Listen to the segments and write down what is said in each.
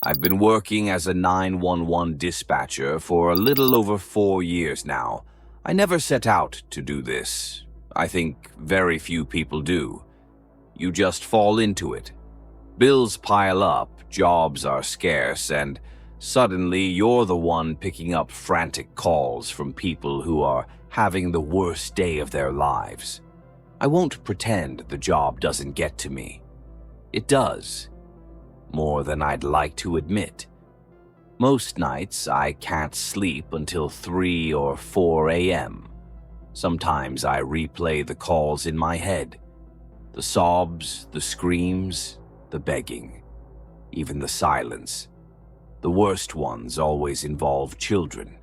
I've been working as a 911 dispatcher for a little over 4 years now. I never set out to do this. I think very few people do. You just fall into it. Bills pile up, jobs are scarce, and suddenly you're the one picking up frantic calls from people who are having the worst day of their lives. I won't pretend the job doesn't get to me. It does. More than I'd like to admit. Most nights I can't sleep until 3 or 4 a.m. Sometimes I replay the calls in my head. The sobs, the screams, the begging, even the silence. The worst ones always involve children.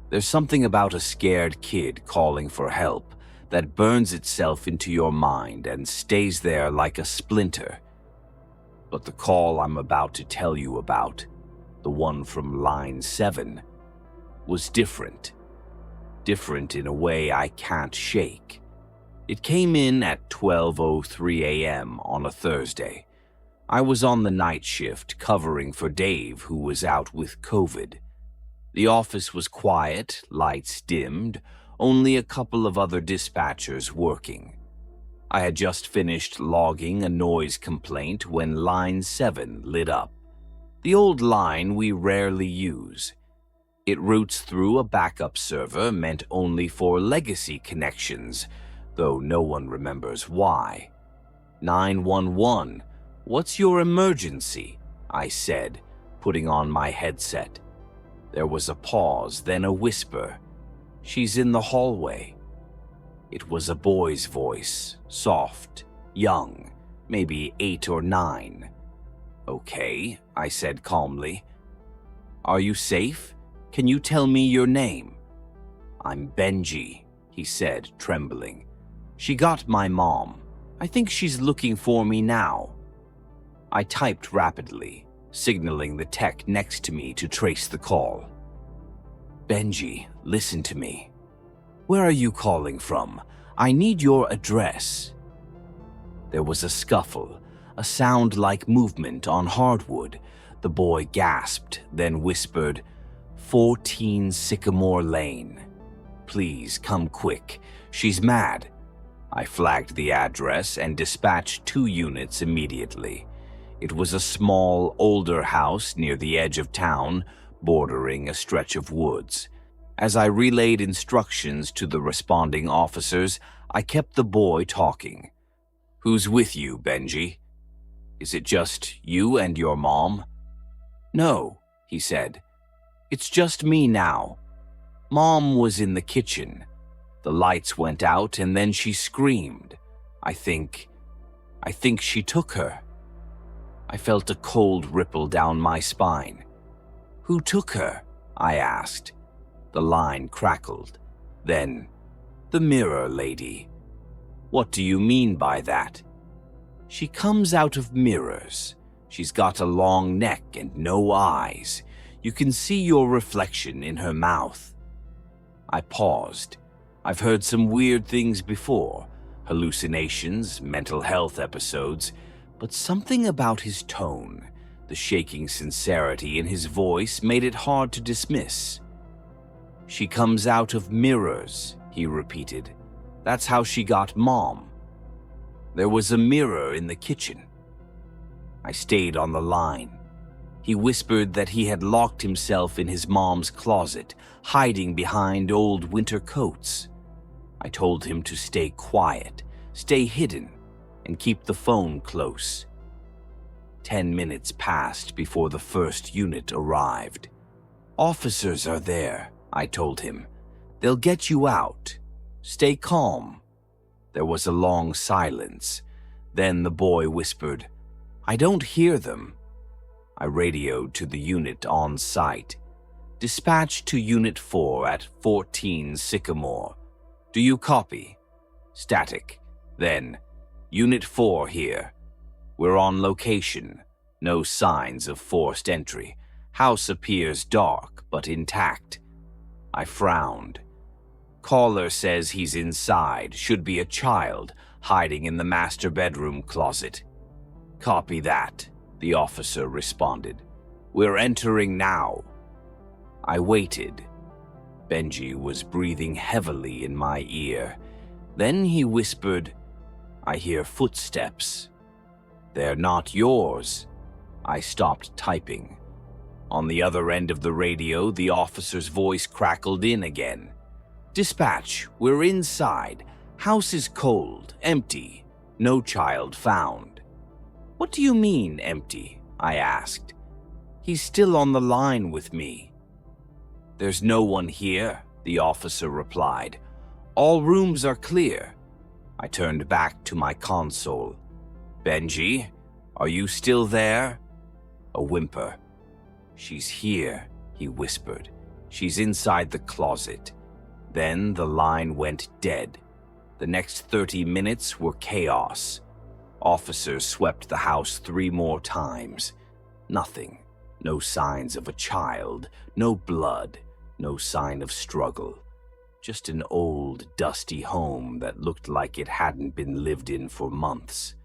There's something about a scared kid calling for help that burns itself into your mind and stays there like a splinter. But the call I'm about to tell you about, the one from line 7, was different. Different in a way I can't shake. It came in at 12:03 a.m. on a Thursday. I was on the night shift covering for Dave, who was out with COVID. The office was quiet, lights dimmed, only a couple of other dispatchers working. I had just finished logging a noise complaint when line 7 lit up. The old line we rarely use. It routes through a backup server meant only for legacy connections, though no one remembers why. 911, what's your emergency? I said, putting on my headset. There was a pause, then a whisper. She's in the hallway. It was a boy's voice, soft, young, maybe 8 or 9. Okay, I said calmly. Are you safe? Can you tell me your name? I'm Benji, he said, trembling. She got my mom. I think she's looking for me now. I typed rapidly, signaling the tech next to me to trace the call. Benji, listen to me. Where are you calling from? I need your address. There was a scuffle, a sound like movement on hardwood. The boy gasped, then whispered, 14 Sycamore Lane. Please come quick. She's mad. I flagged the address and dispatched 2 units immediately. It was a small, older house near the edge of town, bordering a stretch of woods. As I relayed instructions to the responding officers, I kept the boy talking. Who's with you, Benji? Is it just you and your mom? No, he said. It's just me now. Mom was in the kitchen. The lights went out and then she screamed. I think she took her. I felt a cold ripple down my spine. Who took her? I asked. The line crackled. Then, the mirror lady. What do you mean by that? She comes out of mirrors. She's got a long neck and no eyes. You can see your reflection in her mouth. I paused. I've heard some weird things before. Hallucinations, mental health episodes, but something about his tone, the shaking sincerity in his voice made it hard to dismiss. She comes out of mirrors, he repeated. That's how she got Mom. There was a mirror in the kitchen. I stayed on the line. He whispered that he had locked himself in his mom's closet, hiding behind old winter coats. I told him to stay quiet, stay hidden, and keep the phone close. 10 minutes passed before the first unit arrived. Officers are there, I told him. They'll get you out. Stay calm. There was a long silence. Then the boy whispered, I don't hear them. I radioed to the unit on site. Dispatch to Unit 4 at 14 Sycamore. Do you copy? Static. Then, Unit 4 here. We're on location. No signs of forced entry. House appears dark, but intact. I frowned. Caller says he's inside, should be a child, hiding in the master bedroom closet. Copy that, the officer responded. We're entering now." I waited. Benji was breathing heavily in my ear. Then he whispered, "I hear footsteps." "They're not yours." I stopped typing. On the other end of the radio, the officer's voice crackled in again. "Dispatch, we're inside. House is cold, empty. No child found." "What do you mean, empty?" I asked. "He's still on the line with me." "There's no one here," the officer replied. "All rooms are clear." I turned back to my console. "Benji, are you still there?" A whimper. "She's here," he whispered. "She's inside the closet." Then the line went dead. The next 30 minutes were chaos. Officers swept the house 3 more times. Nothing. No signs of a child, no blood, no sign of struggle. Just an old, dusty home that looked like it hadn't been lived in for months.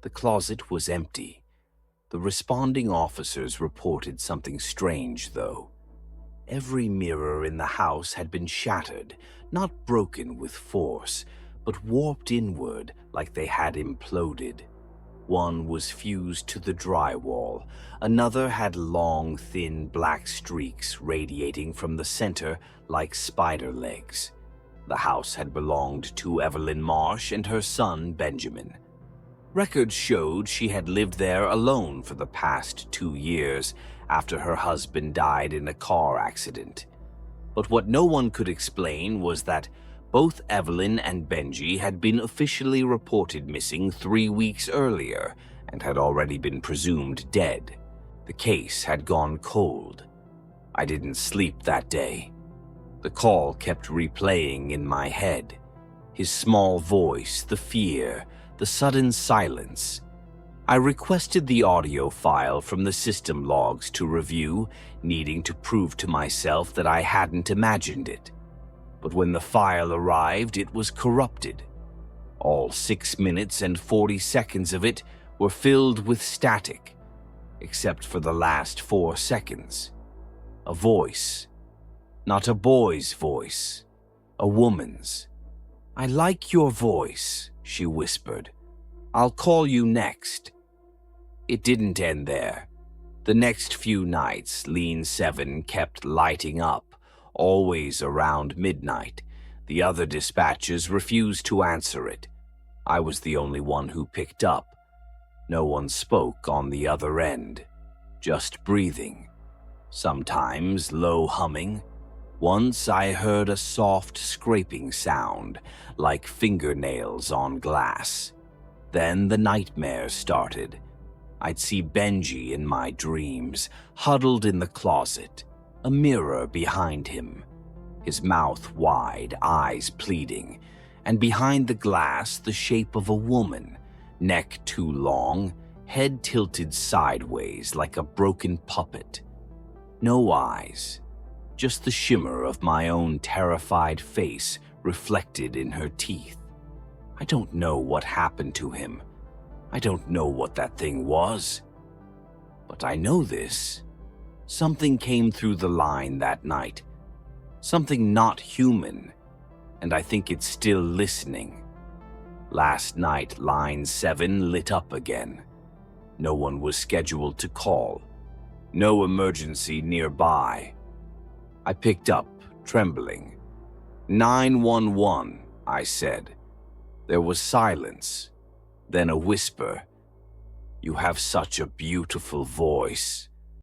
The closet was empty. The responding officers reported something strange, though. Every mirror in the house had been shattered, not broken with force, but warped inward like they had imploded. One was fused to the drywall. Another had long, thin black streaks radiating from the center like spider legs. The house had belonged to Evelyn Marsh and her son, Benjamin. Records showed she had lived there alone for the past 2 years after her husband died in a car accident. But what no one could explain was that both Evelyn and Benji had been officially reported missing 3 weeks earlier and had already been presumed dead. The case had gone cold. I didn't sleep that day. The call kept replaying in my head. His small voice, the fear, the sudden silence. I requested the audio file from the system logs to review, needing to prove to myself that I hadn't imagined it. But when the file arrived, it was corrupted. All 6 minutes and 40 seconds of it were filled with static, except for the last 4 seconds. A voice. Not a boy's voice. A woman's. "I like your voice," she whispered. "I'll call you next." It didn't end there. The next few nights, Lean 7 kept lighting up, always around midnight. The other dispatchers refused to answer it. I was the only one who picked up. No one spoke on the other end, just breathing. Sometimes low humming. Once I heard a soft scraping sound, like fingernails on glass. Then the nightmares started. I'd see Benji in my dreams, huddled in the closet, a mirror behind him, his mouth wide, eyes pleading, and behind the glass the shape of a woman, neck too long, head tilted sideways like a broken puppet. No eyes, just the shimmer of my own terrified face reflected in her teeth. I don't know what happened to him. I don't know what that thing was. But I know this. Something came through the line that night. Something not human. And I think it's still listening. Last night, line 7 lit up again. No one was scheduled to call. No emergency nearby. I picked up, trembling. 911, I said. There was silence, then a whisper. "You have such a beautiful voice."